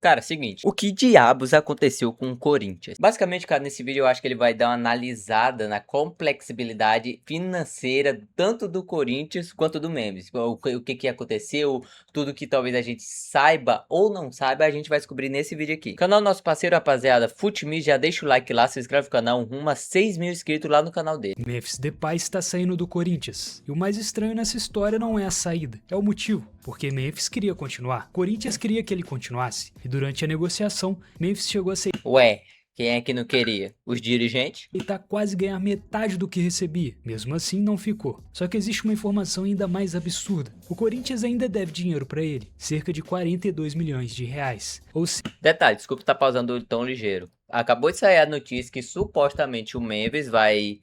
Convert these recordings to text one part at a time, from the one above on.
Cara, seguinte, o que diabos aconteceu com o Corinthians? Basicamente, cara, nesse vídeo eu acho que ele vai dar uma analisada na complexibilidade financeira tanto do Corinthians quanto do Memphis. O que aconteceu, tudo que talvez a gente saiba ou não saiba, a gente vai descobrir nesse vídeo aqui. Canal nosso parceiro, rapaziada, FUTME, já deixa o like lá, se inscreve no canal, rumo a 6 mil inscritos lá no canal dele. Memphis Depay está saindo do Corinthians. E o mais estranho nessa história não é a saída, é o motivo. Porque Memphis queria continuar, Corinthians queria que ele continuasse. E durante a negociação, Memphis chegou a Ué, quem é que não queria? Os dirigentes? aceitar quase ganhar metade do que recebia. Mesmo assim, não ficou. Só que existe uma informação ainda mais absurda. O Corinthians ainda deve dinheiro para ele, cerca de 42 milhões de reais. Ou seja, Detalhe, desculpa estar pausando tão ligeiro. Acabou de sair a notícia que supostamente o Memphis vai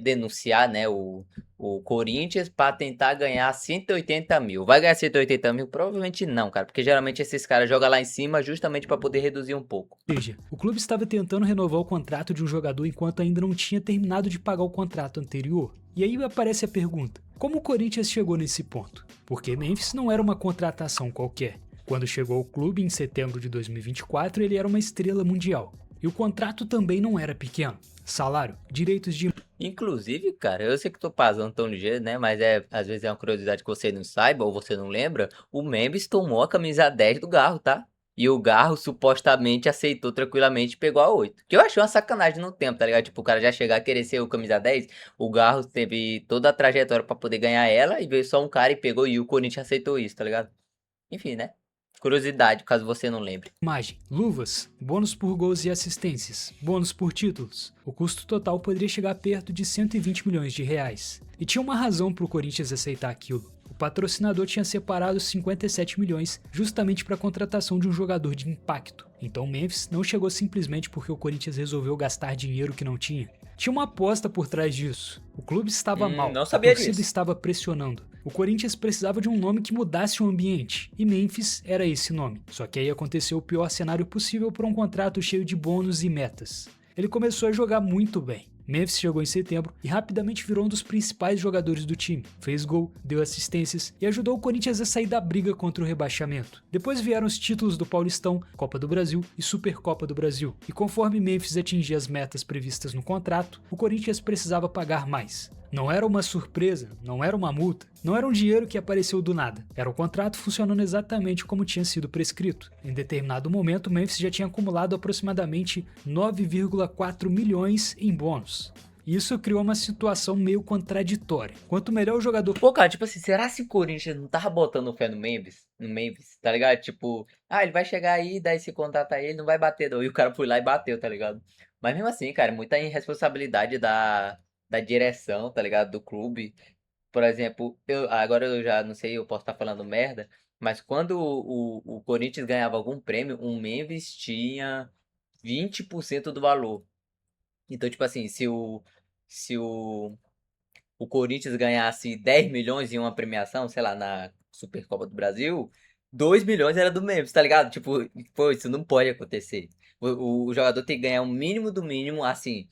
denunciar, né, o Corinthians para tentar ganhar 180 mil. Vai ganhar 180 mil? Provavelmente não, cara, porque geralmente esses caras jogam lá em cima justamente para poder reduzir um pouco. o clube estava tentando renovar o contrato de um jogador enquanto ainda não tinha terminado de pagar o contrato anterior. E aí aparece a pergunta: como o Corinthians chegou nesse ponto? Porque Memphis não era uma contratação qualquer. Quando chegou ao clube em setembro de 2024, ele era uma estrela mundial. E o contrato também não era pequeno. Salário, direitos de Inclusive, cara, eu sei que tô passando tão ligeiro, né, mas às vezes é uma curiosidade que você não saiba ou você não lembra, o Memphis tomou a camisa 10 do Garro, tá? E o Garro supostamente aceitou tranquilamente e pegou a 8. Que eu achei uma sacanagem no tempo, tá ligado? Tipo, o cara já chegar a querer ser o camisa 10, o Garro teve toda a trajetória pra poder ganhar ela e veio só um cara e pegou e o Corinthians aceitou isso, tá ligado? Enfim, né? Curiosidade, caso você não lembre. imagem, luvas, bônus por gols e assistências, bônus por títulos. O custo total poderia chegar perto de 120 milhões de reais. E tinha uma razão para o Corinthians aceitar aquilo. O patrocinador tinha separado 57 milhões justamente para a contratação de um jogador de impacto. Então Memphis não chegou simplesmente porque o Corinthians resolveu gastar dinheiro que não tinha. Tinha uma aposta por trás disso. O clube estava mal, Não a sabia torcida disso. estava pressionando. O Corinthians precisava de um nome que mudasse o ambiente, e Memphis era esse nome. Só que aí aconteceu o pior cenário possível para um contrato cheio de bônus e metas. Ele começou a jogar muito bem. Memphis chegou em setembro e rapidamente virou um dos principais jogadores do time. Fez gol, deu assistências e ajudou o Corinthians a sair da briga contra o rebaixamento. Depois vieram os títulos do Paulistão, Copa do Brasil e Supercopa do Brasil. E conforme Memphis atingia as metas previstas no contrato, o Corinthians precisava pagar mais. Não era uma surpresa, não era uma multa, não era um dinheiro que apareceu do nada. Era o contrato funcionando exatamente como tinha sido prescrito. Em determinado momento, Memphis já tinha acumulado aproximadamente 9,4 milhões em bônus. Isso criou uma situação meio contraditória. Quanto melhor o jogador... Pô, cara, tipo assim, será se o Corinthians não tava botando fé no Memphis? No Memphis, tá ligado? Tipo, ele vai chegar aí, dar esse contrato aí, ele não vai bater não. E o cara foi lá e bateu, tá ligado? Mas mesmo assim, cara, muita irresponsabilidade da direção, tá ligado? Do clube. Por exemplo, agora eu já não sei, eu posso estar falando merda, mas quando o Corinthians ganhava algum prêmio, o Memphis tinha 20% do valor. Então, tipo assim, se o Corinthians ganhasse 10 milhões em uma premiação, sei lá, na Supercopa do Brasil, 2 milhões era do Memphis, tá ligado? Tipo, pô, isso não pode acontecer. O jogador tem que ganhar o mínimo do mínimo, assim,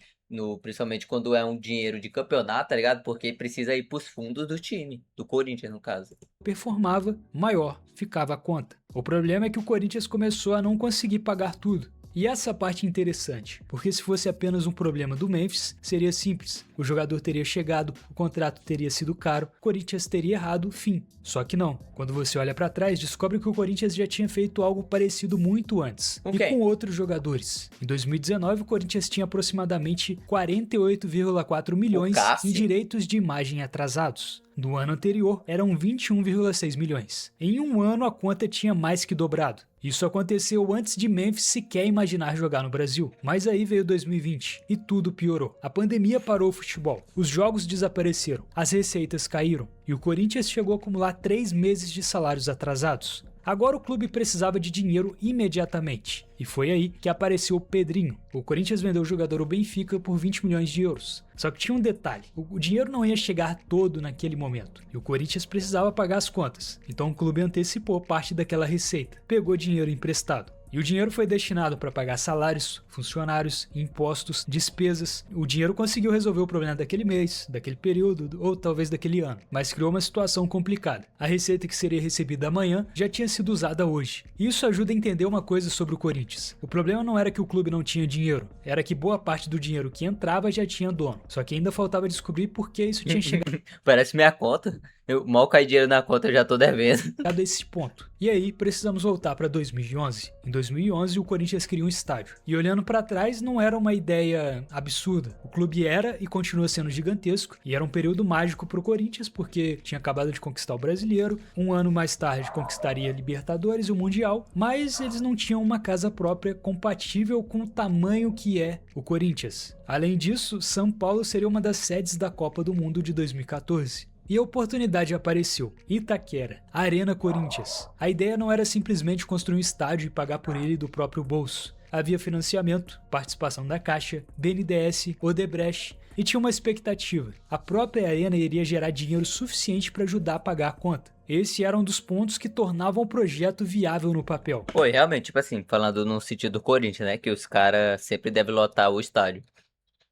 principalmente quando é um dinheiro de campeonato, tá ligado? Porque precisa ir pros fundos do time, do Corinthians, no caso. performava, maior ficava a conta. O problema é que o Corinthians começou a não conseguir pagar tudo. E essa parte é interessante, porque se fosse apenas um problema do Memphis, seria simples. O jogador teria chegado, o contrato teria sido caro, o Corinthians teria errado, fim. Só que não. Quando você olha pra trás, descobre que o Corinthians já tinha feito algo parecido muito antes. Com E quem? com outros jogadores. Em 2019, o Corinthians tinha aproximadamente 48,4 milhões em Cássio? direitos de imagem atrasados. No ano anterior, eram 21,6 milhões. Em um ano, a conta tinha mais que dobrado. Isso aconteceu antes de Memphis sequer imaginar jogar no Brasil. Mas aí veio 2020 e tudo piorou. A pandemia parou o futebol, os jogos desapareceram, as receitas caíram e o Corinthians chegou a acumular 3 meses de salários atrasados. Agora o clube precisava de dinheiro imediatamente. E foi aí que apareceu o Pedrinho. O Corinthians vendeu o jogador ao Benfica por 20 milhões de euros. Só que tinha um detalhe, o dinheiro não ia chegar todo naquele momento. E o Corinthians precisava pagar as contas. Então o clube antecipou parte daquela receita. Pegou dinheiro emprestado. E o dinheiro foi destinado para pagar salários, funcionários, impostos, despesas. O dinheiro conseguiu resolver o problema daquele mês, daquele período ou talvez daquele ano, mas criou uma situação complicada. A receita que seria recebida amanhã já tinha sido usada hoje. Isso ajuda a entender uma coisa sobre o Corinthians. O problema não era que o clube não tinha dinheiro, era que boa parte do dinheiro que entrava já tinha dono. Só que ainda faltava descobrir por que isso tinha chegado Parece minha conta. Eu mal cai dinheiro na conta, eu já tô devendo. a esse ponto. E aí, precisamos voltar para 2011. Em 2011, o Corinthians queria um estádio. E olhando para trás, não era uma ideia absurda. O clube era e continua sendo gigantesco, e era um período mágico para o Corinthians, porque tinha acabado de conquistar o Brasileiro, um ano mais tarde conquistaria a Libertadores e o Mundial, mas eles não tinham uma casa própria compatível com o tamanho que é o Corinthians. Além disso, São Paulo seria uma das sedes da Copa do Mundo de 2014. E a oportunidade apareceu. Itaquera, Arena Corinthians. A ideia não era simplesmente construir um estádio e pagar por ele do próprio bolso. Havia financiamento, participação da Caixa, BNDES, Odebrecht e tinha uma expectativa. A própria arena iria gerar dinheiro suficiente para ajudar a pagar a conta. Esse era um dos pontos que tornavam o projeto viável no papel. Pô, e realmente, tipo assim, falando no sentido do Corinthians, né? Que os caras sempre devem lotar o estádio.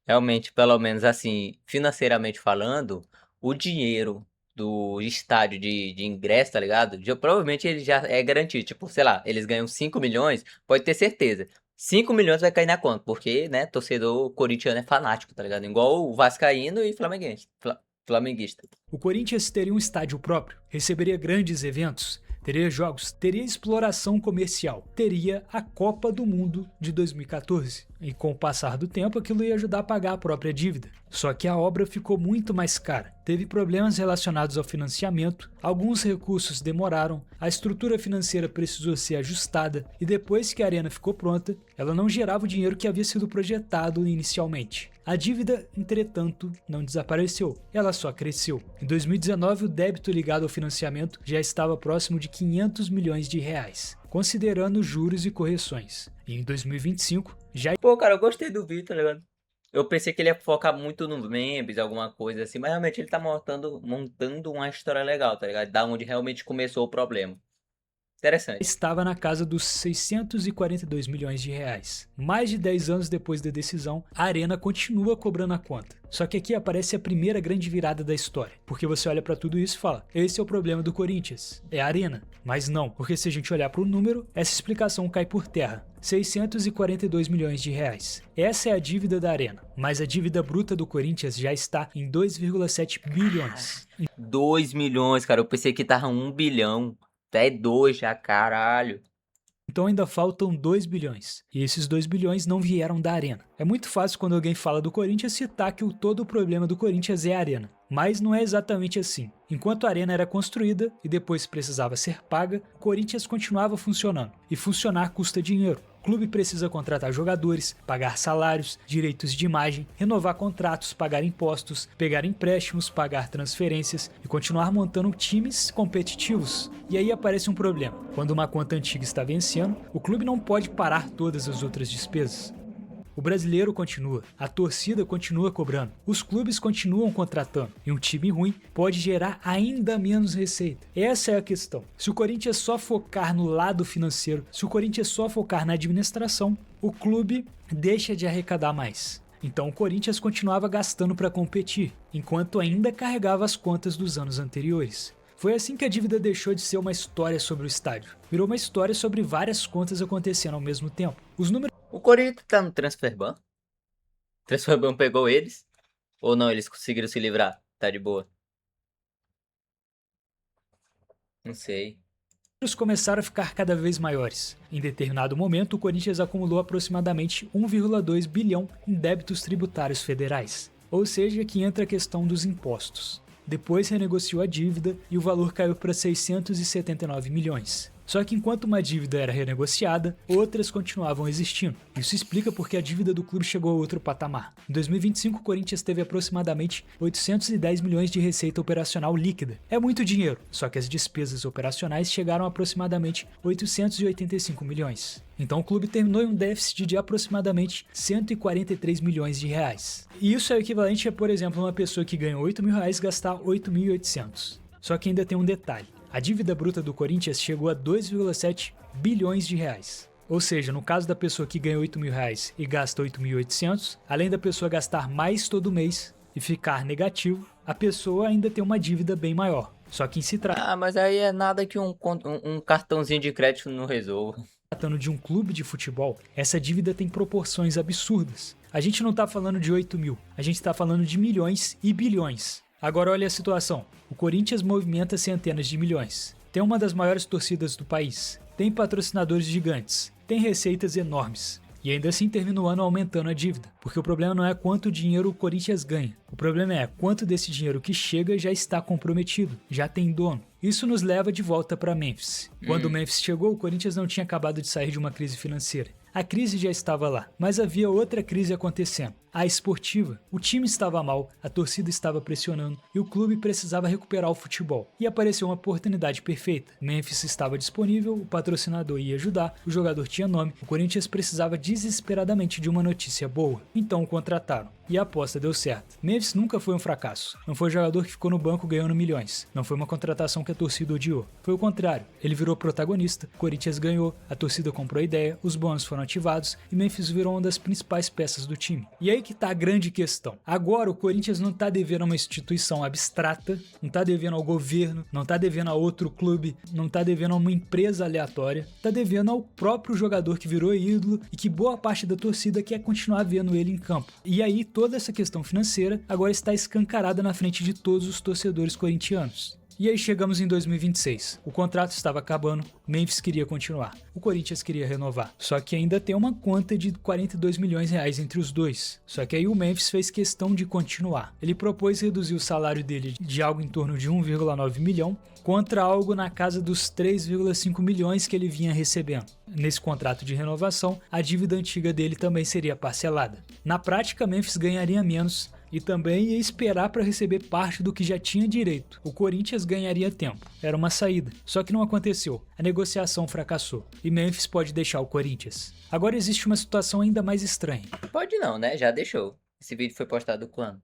Realmente, pelo menos assim, financeiramente falando, o dinheiro do estádio de ingresso, tá ligado? Provavelmente ele já é garantido. Tipo, sei lá, eles ganham 5 milhões, pode ter certeza. 5 milhões vai cair na conta, porque, né, torcedor corintiano é fanático, tá ligado? Igual o vascaíno e flamenguista. Flamenguista. O Corinthians teria um estádio próprio, receberia grandes eventos, teria jogos, teria exploração comercial, teria a Copa do Mundo de 2014. E com o passar do tempo, aquilo ia ajudar a pagar a própria dívida. Só que a obra ficou muito mais cara. Teve problemas relacionados ao financiamento, alguns recursos demoraram, a estrutura financeira precisou ser ajustada e depois que a arena ficou pronta, ela não gerava o dinheiro que havia sido projetado inicialmente. A dívida, entretanto, não desapareceu, ela só cresceu. Em 2019, o débito ligado ao financiamento já estava próximo de 500 milhões de reais, considerando juros e correções. E em 2025, já... Pô, cara, eu gostei do vídeo, tá ligado? Eu pensei que ele ia focar muito nos memes, alguma coisa assim, mas realmente ele tá montando uma história legal, tá ligado? Da onde realmente começou o problema. Interessante. estava na casa dos 642 milhões de reais. Mais de 10 anos depois da decisão, a Arena continua cobrando a conta. Só que aqui aparece a primeira grande virada da história, porque você olha pra tudo isso e fala, esse é o problema do Corinthians, é a Arena. Mas não, porque se a gente olhar pro número, essa explicação cai por terra. 642 milhões de reais. Essa é a dívida da Arena, mas a dívida bruta do Corinthians já está em 2,7 bilhões. 2 milhões, cara, eu pensei que tava 1 bilhão. Até 2 já, caralho. Então ainda faltam 2 bilhões. E esses 2 bilhões não vieram da Arena. É muito fácil quando alguém fala do Corinthians citar que todo o problema do Corinthians é a Arena. Mas não é exatamente assim. Enquanto a Arena era construída e depois precisava ser paga, o Corinthians continuava funcionando. E funcionar custa dinheiro. O clube precisa contratar jogadores, pagar salários, direitos de imagem, renovar contratos, pagar impostos, pegar empréstimos, pagar transferências e continuar montando times competitivos. E aí aparece um problema. Quando uma conta antiga está vencendo, o clube não pode parar todas as outras despesas. O brasileiro continua, a torcida continua cobrando, os clubes continuam contratando e um time ruim pode gerar ainda menos receita. Essa é a questão. Se o Corinthians só focar no lado financeiro, se o Corinthians só focar na administração, o clube deixa de arrecadar mais. Então o Corinthians continuava gastando para competir, enquanto ainda carregava as contas dos anos anteriores. Foi assim que a dívida deixou de ser uma história sobre o estádio. Virou uma história sobre várias contas acontecendo ao mesmo tempo. Os números O Corinthians tá no Transferban? O Transferban pegou eles? Ou não, eles conseguiram se livrar? Tá de boa. Não sei. começaram a ficar cada vez maiores. Em determinado momento, o Corinthians acumulou aproximadamente 1,2 bilhão em débitos tributários federais. Ou seja, que entra a questão dos impostos. Depois renegociou a dívida e o valor caiu para 679 milhões. Só que enquanto uma dívida era renegociada, outras continuavam existindo. Isso explica porque a dívida do clube chegou a outro patamar. Em 2025, o Corinthians teve aproximadamente 810 milhões de receita operacional líquida. É muito dinheiro, só que as despesas operacionais chegaram a aproximadamente 885 milhões. Então o clube terminou em um déficit de aproximadamente 143 milhões de reais. E isso é o equivalente a, por exemplo, uma pessoa que ganha 8 mil reais gastar 8.800. Só que ainda tem um detalhe. A dívida bruta do Corinthians chegou a 2,7 bilhões de reais. Ou seja, no caso da pessoa que ganha R$ 8.000 e gasta 8.800, além da pessoa gastar mais todo mês e ficar negativo, a pessoa ainda tem uma dívida bem maior. Só que em se Ah, mas aí é nada que um cartãozinho de crédito não resolva. tratando de um clube de futebol, essa dívida tem proporções absurdas. A gente não tá falando de 8 mil, a gente tá falando de milhões e bilhões. Agora olha a situação. O Corinthians movimenta centenas de milhões. Tem uma das maiores torcidas do país. Tem patrocinadores gigantes. Tem receitas enormes. E ainda assim termina o ano aumentando a dívida. Porque o problema não é quanto dinheiro o Corinthians ganha. O problema é quanto desse dinheiro que chega já está comprometido, já tem dono. Isso nos leva de volta para Memphis. Quando o Memphis chegou, o Corinthians não tinha acabado de sair de uma crise financeira. A crise já estava lá, mas havia outra crise acontecendo, a esportiva. O time estava mal, a torcida estava pressionando e o clube precisava recuperar o futebol. E apareceu uma oportunidade perfeita. Memphis estava disponível, o patrocinador ia ajudar, o jogador tinha nome, o Corinthians precisava desesperadamente de uma notícia boa. Então o contrataram. E a aposta deu certo. Memphis nunca foi um fracasso. Não foi jogador que ficou no banco ganhando milhões. Não foi uma contratação que a torcida odiou. Foi o contrário. Ele virou protagonista, o Corinthians ganhou, a torcida comprou a ideia, os bônus foram ativados e Memphis virou uma das principais peças do time. E aí que tá a grande questão. Agora o Corinthians não tá devendo a uma instituição abstrata, não tá devendo ao governo, não tá devendo a outro clube, não tá devendo a uma empresa aleatória, tá devendo ao próprio jogador que virou ídolo e que boa parte da torcida quer continuar vendo ele em campo. E aí toda essa questão financeira agora está escancarada na frente de todos os torcedores corintianos. E aí chegamos em 2026. O contrato estava acabando, Memphis queria continuar. O Corinthians queria renovar. Só que ainda tem uma conta de R$ 42 milhões entre os dois. Só que aí o Memphis fez questão de continuar. Ele propôs reduzir o salário dele de algo em torno de 1,9 milhão contra algo na casa dos 3,5 milhões que ele vinha recebendo. Nesse contrato de renovação, a dívida antiga dele também seria parcelada. Na prática, Memphis ganharia menos e também ia esperar para receber parte do que já tinha direito. O Corinthians ganharia tempo. Era uma saída. Só que não aconteceu. A negociação fracassou. E Memphis pode deixar o Corinthians. Agora existe uma situação ainda mais estranha. Pode não, né? Já deixou. Esse vídeo foi postado quando?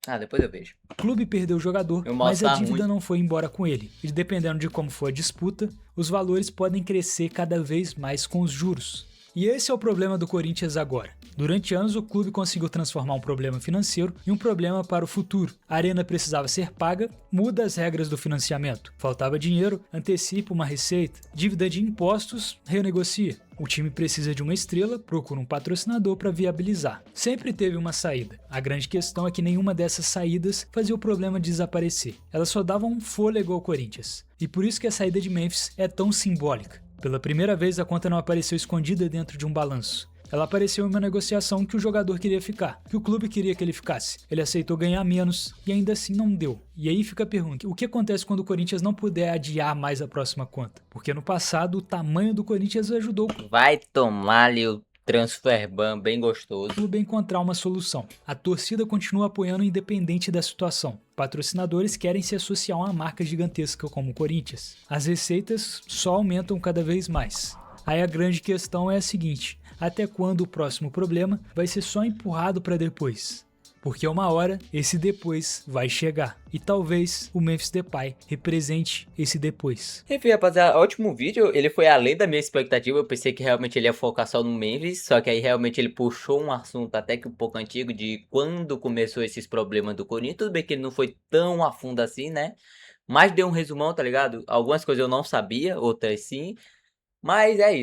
Ah, depois eu vejo. O clube perdeu o jogador, Meu mouse mas a tá dívida ruim. não foi embora com ele. E dependendo de como for a disputa, os valores podem crescer cada vez mais com os juros. E esse é o problema do Corinthians agora. Durante anos, o clube conseguiu transformar um problema financeiro em um problema para o futuro. A arena precisava ser paga, muda as regras do financiamento. Faltava dinheiro, antecipa uma receita. Dívida de impostos, renegocia. O time precisa de uma estrela, procura um patrocinador para viabilizar. Sempre teve uma saída. A grande questão é que nenhuma dessas saídas fazia o problema desaparecer. Elas só davam um fôlego ao Corinthians. E por isso que a saída de Memphis é tão simbólica. Pela primeira vez, a conta não apareceu escondida dentro de um balanço. Ela apareceu em uma negociação que o jogador queria ficar, que o clube queria que ele ficasse. Ele aceitou ganhar menos e ainda assim não deu. E aí fica a pergunta, o que acontece quando o Corinthians não puder adiar mais a próxima conta? Porque no passado o tamanho do Corinthians ajudou o Vai tomar ali o transfer ban bem gostoso. clube a encontrar uma solução. A torcida continua apoiando independente da situação. Patrocinadores querem se associar a uma marca gigantesca como o Corinthians. As receitas só aumentam cada vez mais. Aí a grande questão é a seguinte: até quando o próximo problema vai ser só empurrado para depois? Porque uma hora esse depois vai chegar. E talvez o Memphis Depay represente esse depois. Enfim, rapaziada, ótimo vídeo. Ele foi além da minha expectativa. Eu pensei que realmente ele ia focar só no Memphis. Só que aí realmente ele puxou um assunto até que um pouco antigo de quando começou esses problemas do Corinthians. Tudo bem que ele não foi tão a fundo assim, né? Mas deu um resumão, tá ligado? Algumas coisas eu não sabia, outras sim. Mas é isso.